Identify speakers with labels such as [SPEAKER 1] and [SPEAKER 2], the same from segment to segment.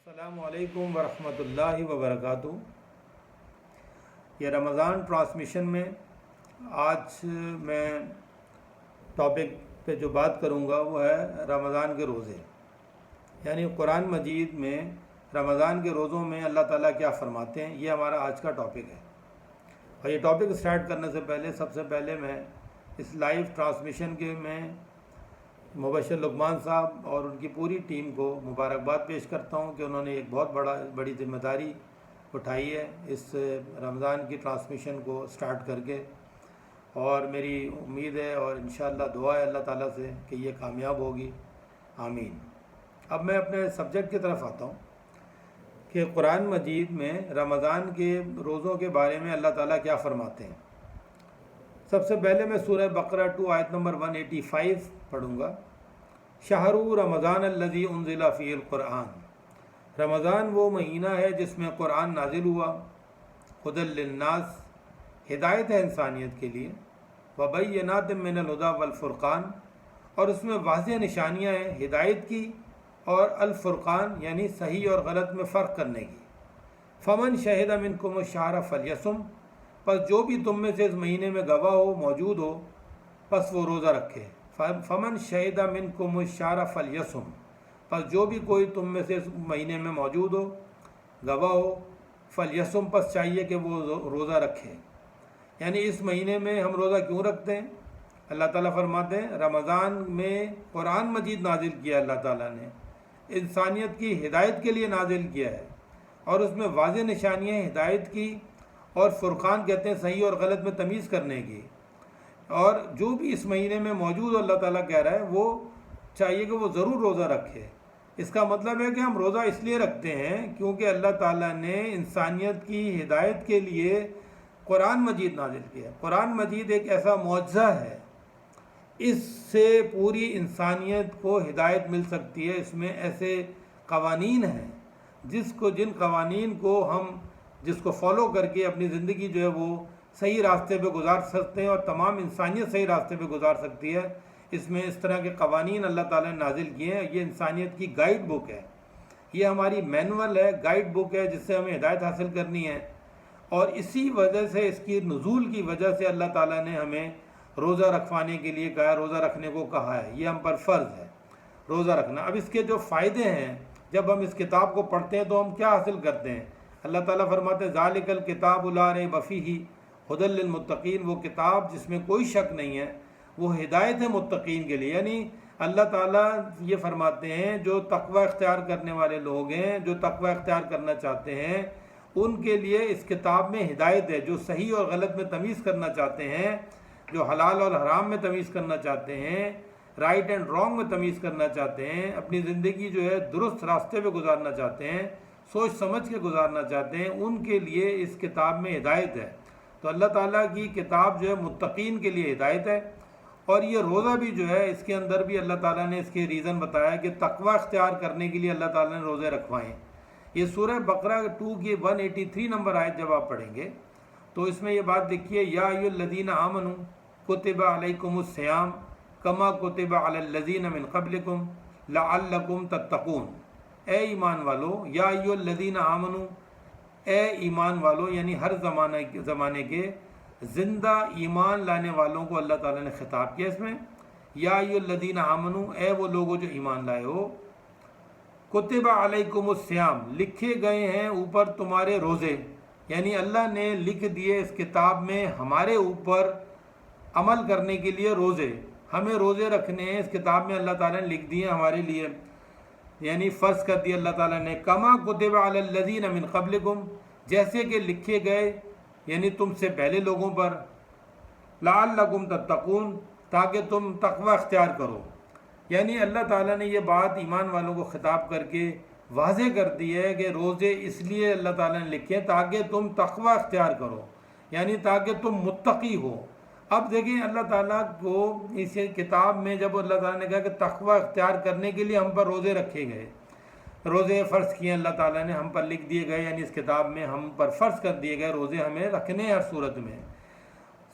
[SPEAKER 1] السلام علیکم ورحمۃ اللہ وبرکاتہ۔ یہ رمضان ٹرانسمیشن میں آج میں ٹاپک پہ جو بات کروں گا وہ ہے رمضان کے روزے، یعنی قرآن مجید میں رمضان کے روزوں میں اللہ تعالیٰ کیا فرماتے ہیں، یہ ہمارا آج کا ٹاپک ہے۔ اور یہ ٹاپک سٹارٹ کرنے سے پہلے سب سے پہلے میں اس لائیو ٹرانسمیشن کے میں مبشر لقمان صاحب اور ان کی پوری ٹیم کو مبارکباد پیش کرتا ہوں کہ انہوں نے ایک بہت بڑی ذمہ داری اٹھائی ہے اس رمضان کی ٹرانسمیشن کو سٹارٹ کر کے، اور میری امید ہے اور انشاءاللہ دعا ہے اللہ تعالیٰ سے کہ یہ کامیاب ہوگی، آمین۔ اب میں اپنے سبجیکٹ کی طرف آتا ہوں کہ قرآن مجید میں رمضان کے روزوں کے بارے میں اللہ تعالیٰ کیا فرماتے ہیں۔ سب سے پہلے میں سورہ بقرہ 2 آیت نمبر 185 پڑھوں گا۔ شہر رمضان الذی انزل فیہ القرآن، رمضان وہ مہینہ ہے جس میں قرآن نازل ہوا، ہدی للناس، ہدایت ہے انسانیت کے لیے، وبینات من الہدی والفرقان، اور اس میں واضح نشانیاں ہیں ہدایت کی اور الفرقان یعنی صحیح اور غلط میں فرق کرنے کی۔ فمن شہد منکم الشہر فلیصم، پس جو بھی تم میں سے اس مہینے میں گواہ ہو، موجود ہو، پس وہ روزہ رکھے۔ فمن شہد منکم الشہر فلیصم، پس جو بھی کوئی تم میں سے اس مہینے میں موجود ہو، گواہ ہو، فلیصم، پس چاہیے کہ وہ روزہ رکھے۔ یعنی اس مہینے میں ہم روزہ کیوں رکھتے ہیں؟ اللہ تعالیٰ فرماتے ہیں رمضان میں قرآن مجید نازل کیا، اللہ تعالیٰ نے انسانیت کی ہدایت کے لیے نازل کیا ہے، اور اس میں واضح نشانیاں ہدایت کی، اور فرقان کہتے ہیں صحیح اور غلط میں تمیز کرنے کی۔ اور جو بھی اس مہینے میں موجود ہو، اللہ تعالیٰ کہہ رہا ہے وہ چاہیے کہ وہ ضرور روزہ رکھے۔ اس کا مطلب ہے کہ ہم روزہ اس لیے رکھتے ہیں کیونکہ اللہ تعالیٰ نے انسانیت کی ہدایت کے لیے قرآن مجید نازل کیا۔ قرآن مجید ایک ایسا معجزہ ہے، اس سے پوری انسانیت کو ہدایت مل سکتی ہے۔ اس میں ایسے قوانین ہیں جن قوانین کو ہم جس کو فالو کر کے اپنی زندگی جو ہے وہ صحیح راستے پہ گزار سکتے ہیں، اور تمام انسانیت صحیح راستے پہ گزار سکتی ہے۔ اس میں اس طرح کے قوانین اللہ تعالیٰ نے نازل کیے ہیں۔ یہ انسانیت کی گائیڈ بک ہے، یہ ہماری مینول ہے، گائیڈ بک ہے جس سے ہمیں ہدایت حاصل کرنی ہے، اور اسی وجہ سے اس کی نزول کی وجہ سے اللہ تعالیٰ نے ہمیں روزہ رکھوانے کے لیے کہا، روزہ رکھنے کو کہا ہے، یہ ہم پر فرض ہے روزہ رکھنا۔ اب اس کے جو فائدے ہیں، جب ہم اس کتاب کو پڑھتے ہیں تو ہم کیا حاصل کرتے ہیں؟ اللہ تعالیٰ فرماتے ہیں ذالک الکتاب لا ریب فیہ ھدی للمتقین، وہ کتاب جس میں کوئی شک نہیں ہے، وہ ہدایت ہے متقین کے لیے۔ یعنی اللہ تعالیٰ یہ فرماتے ہیں جو تقوی اختیار کرنے والے لوگ ہیں، جو تقوی اختیار کرنا چاہتے ہیں، ان کے لیے اس کتاب میں ہدایت ہے۔ جو صحیح اور غلط میں تمیز کرنا چاہتے ہیں، جو حلال اور حرام میں تمیز کرنا چاہتے ہیں، رائٹ اینڈ رانگ میں تمیز کرنا چاہتے ہیں، اپنی زندگی جو ہے درست راستے پہ گزارنا چاہتے ہیں، سوچ سمجھ کے گزارنا چاہتے ہیں، ان کے لیے اس کتاب میں ہدایت ہے۔ تو اللہ تعالیٰ کی کتاب جو ہے متقین کے لیے ہدایت ہے۔ اور یہ روزہ بھی جو ہے اس کے اندر بھی اللہ تعالیٰ نے اس کے ریزن بتایا کہ تقوی اختیار کرنے کے لیے اللہ تعالیٰ نے روزے رکھوائے۔ یہ سورہ بقرہ 2 کی 183 نمبر آیت جب آپ پڑھیں گے تو اس میں یہ بات دیکھیے، یا ایھا الذین آمنوا کتب علیکم الصیام کما کتب علی الذین من قبلکم لعلکم تتقون۔ اے ایمان والو، یا ایھا الذین آمنوا، اے ایمان والو، یعنی ہر زمانے کے زندہ ایمان لانے والوں کو اللہ تعالیٰ نے خطاب کیا اس میں۔ یا ایھا الذین آمنوا، اے وہ لوگوں جو ایمان لائے ہو، کتب علیکم الصیام، لکھے گئے ہیں اوپر تمہارے روزے، یعنی اللہ نے لکھ دیے اس کتاب میں ہمارے اوپر عمل کرنے کے لیے روزے، ہمیں روزے رکھنے ہیں، اس کتاب میں اللہ تعالیٰ نے لکھ دیے ہمارے لیے، یعنی فرض کر دیا اللہ تعالیٰ نے۔ کما کتب علی الذین من قبلکم، جیسے کہ لکھے گئے یعنی تم سے پہلے لوگوں پر، لعلکم تتقون، تاکہ تم تقوی اختیار کرو۔ یعنی اللہ تعالیٰ نے یہ بات ایمان والوں کو خطاب کر کے واضح کر دی ہے کہ روزے اس لیے اللہ تعالیٰ نے لکھے تاکہ تم تقوی اختیار کرو، یعنی تاکہ تم متقی ہو۔ اب دیکھیں اللہ تعالیٰ کو اس کتاب میں جب اللہ تعالیٰ نے کہا کہ تقوی اختیار کرنے کے لیے ہم پر روزے رکھے گئے، روزے فرض کیے اللہ تعالیٰ نے، ہم پر لکھ دیے گئے، یعنی اس کتاب میں ہم پر فرض کر دیے گئے روزے ہمیں رکھنے ہیں ہر صورت میں،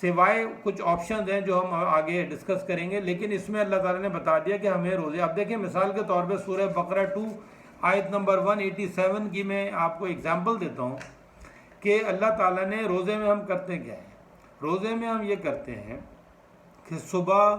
[SPEAKER 1] سوائے کچھ آپشنز ہیں جو ہم آگے ڈسکس کریں گے، لیکن اس میں اللہ تعالیٰ نے بتا دیا کہ ہمیں روزے۔ اب دیکھیں مثال کے طور پہ سورہ بقرہ 2 آیت نمبر 187 کی میں آپ کو اگزامپل دیتا ہوں کہ اللہ تعالیٰ نے روزے میں ہم کرتے کیا ہیں. روزے میں ہم یہ کرتے ہیں کہ صبح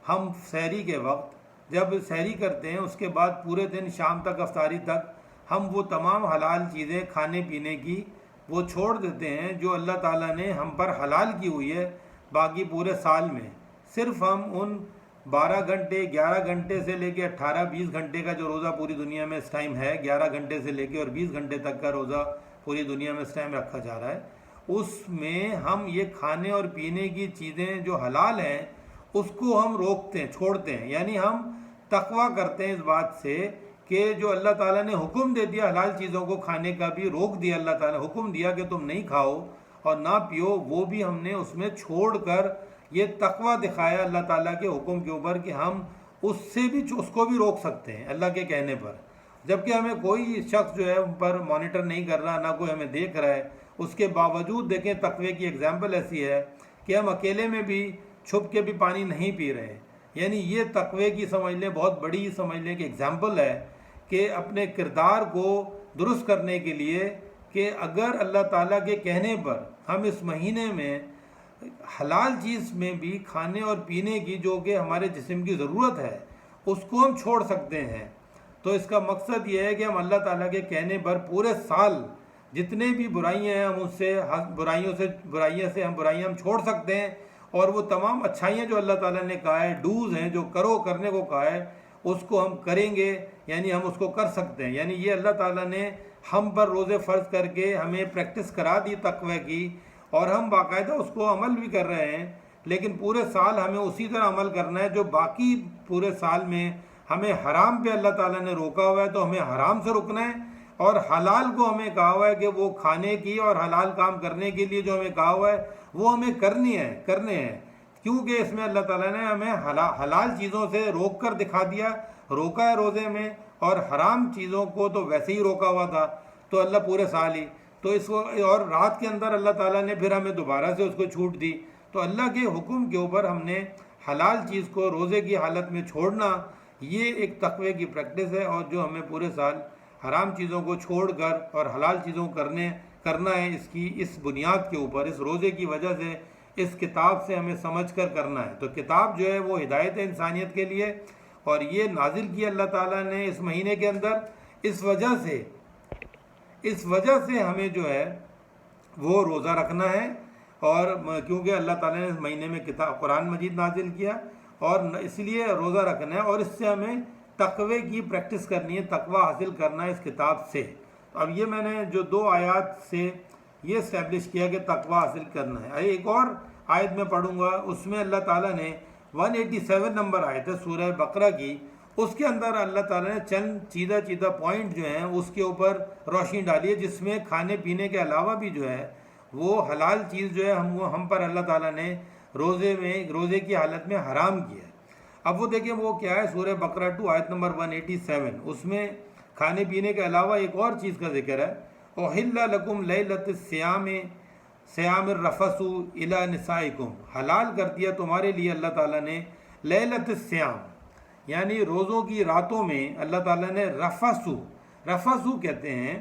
[SPEAKER 1] ہم سحری کے وقت جب سحری کرتے ہیں، اس کے بعد پورے دن شام تک افطاری تک ہم وہ تمام حلال چیزیں کھانے پینے کی وہ چھوڑ دیتے ہیں جو اللہ تعالیٰ نے ہم پر حلال کی ہوئی ہے. باقی پورے سال میں صرف ہم ان 12 گھنٹے 11 گھنٹے سے لے کے 18-20 گھنٹے کا جو روزہ پوری دنیا میں اس ٹائم ہے، 11 گھنٹے سے لے کے اور 20 گھنٹے تک کا روزہ پوری دنیا میں اس ٹائم رکھا جا رہا ہے، اس میں ہم یہ کھانے اور پینے کی چیزیں جو حلال ہیں اس کو ہم روکتے ہیں، چھوڑتے ہیں. یعنی ہم تقویٰ کرتے ہیں اس بات سے کہ جو اللہ تعالیٰ نے حکم دے دیا حلال چیزوں کو کھانے کا بھی روک دیا، اللہ تعالیٰ حکم دیا کہ تم نہیں کھاؤ اور نہ پیو، وہ بھی ہم نے اس میں چھوڑ کر یہ تقویٰ دکھایا اللہ تعالیٰ کے حکم کے اوپر کہ ہم اس کو بھی روک سکتے ہیں اللہ کے کہنے پر. جبکہ ہمیں کوئی شخص جو ہے ان پر مانیٹر نہیں کر رہا، نہ کوئی ہمیں دیکھ رہا ہے، اس کے باوجود دیکھیں تقوی کی ایگزامپل ایسی ہے کہ ہم اکیلے میں بھی چھپ کے بھی پانی نہیں پی رہے. یعنی یہ تقوی کی سمجھ لیں بہت بڑی سمجھ لیں کہ ایگزامپل ہے کہ اپنے کردار کو درست کرنے کے لیے کہ اگر اللہ تعالیٰ کے کہنے پر ہم اس مہینے میں حلال چیز میں بھی کھانے اور پینے کی جو کہ ہمارے جسم کی ضرورت ہے اس کو ہم چھوڑ سکتے ہیں، تو اس کا مقصد یہ ہے کہ ہم اللہ تعالیٰ کے کہنے پر پورے سال جتنے بھی برائیاں ہیں ہم اس سے برائیاں ہم چھوڑ سکتے ہیں، اور وہ تمام اچھائیاں جو اللہ تعالیٰ نے کہا ہے، ڈوز ہیں جو کرنے کو کہا ہے، اس کو ہم کریں گے. یعنی ہم اس کو کر سکتے ہیں. یعنی یہ اللہ تعالیٰ نے ہم پر روزے فرض کر کے ہمیں پریکٹس کرا دی تقوی کی، اور ہم باقاعدہ اس کو عمل بھی کر رہے ہیں. لیکن پورے سال ہمیں اسی طرح عمل کرنا ہے جو باقی پورے سال میں ہمیں حرام پہ اللہ تعالیٰ نے روکا ہوا ہے تو ہمیں حرام سے رکنا ہے، اور حلال کو ہمیں کہا ہوا ہے کہ وہ کھانے کی اور حلال کام کرنے کے لیے جو ہمیں کہا ہوا ہے وہ ہمیں کرنے ہیں. کیونکہ اس میں اللہ تعالیٰ نے ہمیں حلال چیزوں سے روک کر دکھا دیا، روکا ہے روزے میں، اور حرام چیزوں کو تو ویسے ہی روکا ہوا تھا تو اللہ پورے سال ہی تو اس کو، اور رات کے اندر اللہ تعالیٰ نے پھر ہمیں دوبارہ سے اس کو چھوٹ دی. تو اللہ کے حکم کے اوپر ہم نے حلال چیز کو روزے کی حالت میں چھوڑنا، یہ ایک تقوی کی پریکٹس ہے، اور جو ہمیں پورے سال حرام چیزوں کو چھوڑ کر اور حلال چیزوں کرنا ہے اس بنیاد کے اوپر، اس روزے کی وجہ سے، اس کتاب سے ہمیں سمجھ کر کرنا ہے. تو کتاب جو ہے وہ ہدایت ہے انسانیت کے لیے، اور یہ نازل کی اللہ تعالیٰ نے اس مہینے کے اندر. اس وجہ سے ہمیں جو ہے وہ روزہ رکھنا ہے، اور کیونکہ اللہ تعالیٰ نے اس مہینے میں قرآن مجید نازل کیا، اور اس لیے روزہ رکھنا ہے، اور اس سے ہمیں تقوی کی پریکٹس کرنی ہے، تقوی حاصل کرنا ہے اس کتاب سے. اب یہ میں نے جو 2 آیات سے یہ اسٹیبلش کیا کہ تقوی حاصل کرنا ہے. ایک اور آیت میں پڑھوں گا، اس میں اللہ تعالیٰ نے 187 نمبر آیت ہے سورہ بقرہ کی، اس کے اندر اللہ تعالیٰ نے چند چیدہ پوائنٹ جو ہیں اس کے اوپر روشنی ڈالی ہے، جس میں کھانے پینے کے علاوہ بھی جو ہے وہ حلال چیز جو ہے ہم پر اللہ تعالیٰ نے روزے کی حالت میں حرام کیا ہے. اب وہ دیکھیں وہ کیا ہے، سورہ بقرہ 2 آیت نمبر 187، اس میں کھانے پینے کے علاوہ ایک اور چیز کا ذکر ہے. احل لکم لیلۃ الصیام الرفث الی نسائکم، حلال کر دیا تمہارے لیے اللہ تعالیٰ نے لیلۃ الصیام، یعنی روزوں کی راتوں میں اللہ تعالیٰ نے رفث کہتے ہیں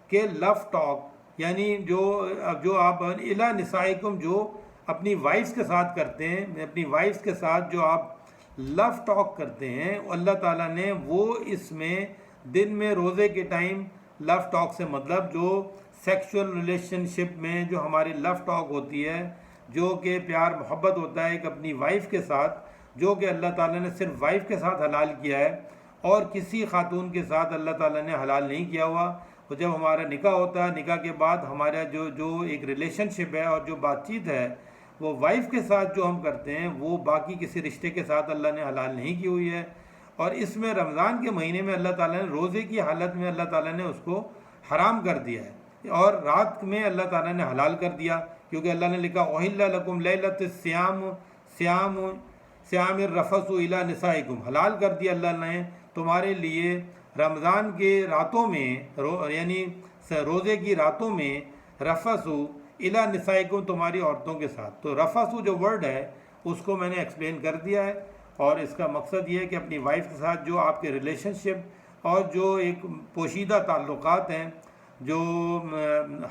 [SPEAKER 1] کہ لف ٹاک، یعنی جو آپ الی نسائکم جو اپنی وائفز کے ساتھ کرتے ہیں، اپنی وائفز کے ساتھ جو آپ لف ٹاک کرتے ہیں، اللہ تعالیٰ نے وہ اس میں دن میں روزے کے ٹائم لف ٹاک سے مطلب جو سیکشول ریلیشن شپ میں جو ہماری لف ٹاک ہوتی ہے، جو کہ پیار محبت ہوتا ہے ایک اپنی وائف کے ساتھ، جو کہ اللہ تعالیٰ نے صرف وائف کے ساتھ حلال کیا ہے اور کسی خاتون کے ساتھ اللہ تعالیٰ نے حلال نہیں کیا ہوا. تو جب ہمارا نکاح ہوتا ہے، نکاح کے بعد ہمارا جو ایک ریلیشن شپ ہے اور جو بات چیت ہے وہ وائف کے ساتھ جو ہم کرتے ہیں وہ باقی کسی رشتے کے ساتھ اللہ نے حلال نہیں کی ہوئی ہے. اور اس میں رمضان کے مہینے میں اللہ تعالیٰ نے روزے کی حالت میں اللہ تعالیٰ نے اس کو حرام کر دیا ہے، اور رات میں اللہ تعالیٰ نے حلال کر دیا، کیونکہ اللہ نے لکھا احل لکم لیلۃ الصیام الرفث الی نسائکم، حلال کر دیا اللہ نے تمہارے لیے رمضان کے راتوں میں، یعنی روزے کی راتوں میں، رفث الی نسائکم تمہاری عورتوں کے ساتھ. تو رفث جو ورڈ ہے اس کو میں نے ایکسپلین کر دیا ہے، اور اس کا مقصد یہ ہے کہ اپنی وائف کے ساتھ جو آپ کے ریلیشن شپ اور جو ایک پوشیدہ تعلقات ہیں، جو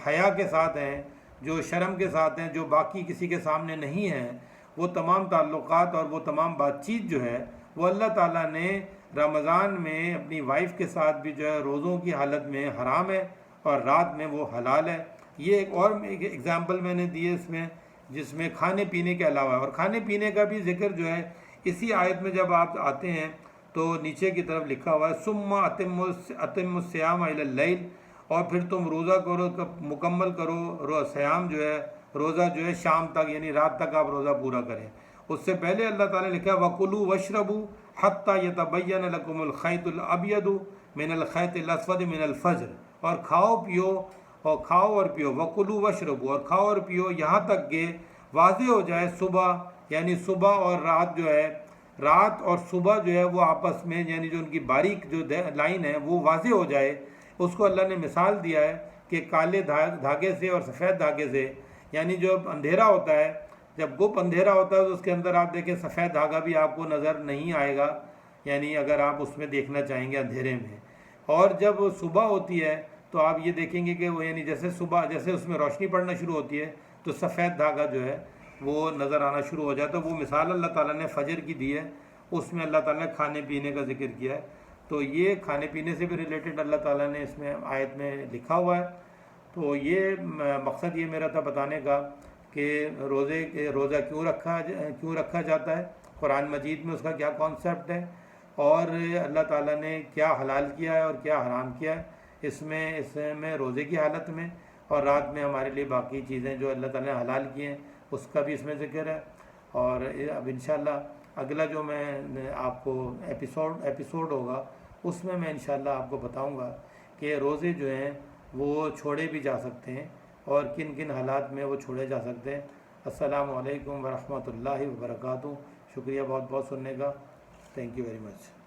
[SPEAKER 1] حیا کے ساتھ ہیں، جو شرم کے ساتھ ہیں، جو باقی کسی کے سامنے نہیں ہیں، وہ تمام تعلقات اور وہ تمام بات چیت جو ہے وہ اللہ تعالیٰ نے رمضان میں اپنی وائف کے ساتھ بھی جو ہے روزوں کی حالت میں حرام ہے اور رات میں وہ حلال ہے۔ یہ ایک اور ایگزامپل میں نے دی ہے اس میں، جس میں کھانے پینے کے علاوہ، اور کھانے پینے کا بھی ذکر جو ہے اسی آیت میں جب آپ آتے ہیں تو نیچے کی طرف لکھا ہوا ہے ثم اتم الصیام الی اللیل، اور پھر تم روزہ کرو، مکمل کرو صیام جو ہے، روزہ جو ہے شام تک، یعنی رات تک آپ روزہ پورا کریں۔ اس سے پہلے اللہ تعالیٰ نے لکھا وَكُلُوا وَاشْرَبُوا حَتَّى يَتَبَيَّنَ لَكُمُ الْخَيْطُ الْأَبْيَضُ مِنَ الْخَيْطِ الْأَسْوَدِ مِنَ الْفَجْرِ، اور کھاؤ اور پیو، وَكُلُوا وَاشْرَبُوا، اور کھاؤ اور پیو یہاں تک کہ واضح ہو جائے صبح، یعنی صبح اور رات جو ہے، رات اور صبح جو ہے وہ آپس میں، یعنی جو ان کی باریک جو لائن ہے وہ واضح ہو جائے۔ اس کو اللہ نے مثال دیا ہے کہ کالے دھاگے سے اور سفید دھاگے سے، یعنی جو اندھیرا ہوتا ہے، جب گپ اندھیرا ہوتا ہے تو اس کے اندر آپ دیکھیں سفید دھاگا بھی آپ کو نظر نہیں آئے گا، یعنی اگر آپ اس میں دیکھنا چاہیں گے اندھیرے میں، اور جب صبح ہوتی ہے تو آپ یہ دیکھیں گے کہ وہ، یعنی جیسے صبح جیسے اس میں روشنی پڑنا شروع ہوتی ہے تو سفید دھاگا جو ہے وہ نظر آنا شروع ہو جاتا ہے۔ وہ مثال اللہ تعالیٰ نے فجر کی دی ہے، اس میں اللہ تعالیٰ نے کھانے پینے کا ذکر کیا ہے، تو یہ کھانے پینے سے بھی ریلیٹڈ اللہ تعالیٰ نے اس میں آیت میں لکھا ہوا ہے۔ تو یہ مقصد یہ میرا تھا بتانے کا کہ روزہ کیوں رکھا جاتا ہے، قرآن مجید میں اس کا کیا کانسیپٹ ہے، اور اللہ تعالیٰ نے کیا حلال کیا ہے اور کیا حرام کیا ہے اس میں روزے کی حالت میں، اور رات میں ہمارے لیے باقی چیزیں جو اللہ تعالیٰ نے حلال کی ہیں اس کا بھی اس میں ذکر ہے۔ اور اب انشاءاللہ اگلا جو میں آپ کو ایپیسوڈ ہوگا اس میں انشاءاللہ آپ کو بتاؤں گا کہ روزے جو ہیں وہ چھوڑے بھی جا سکتے ہیں اور کن کن حالات میں وہ چھوڑے جا سکتے ہیں۔ السلام علیکم ورحمۃ اللہ وبرکاتہ۔ شکریہ بہت بہت سننے کا، تھینک یو ویری مچ۔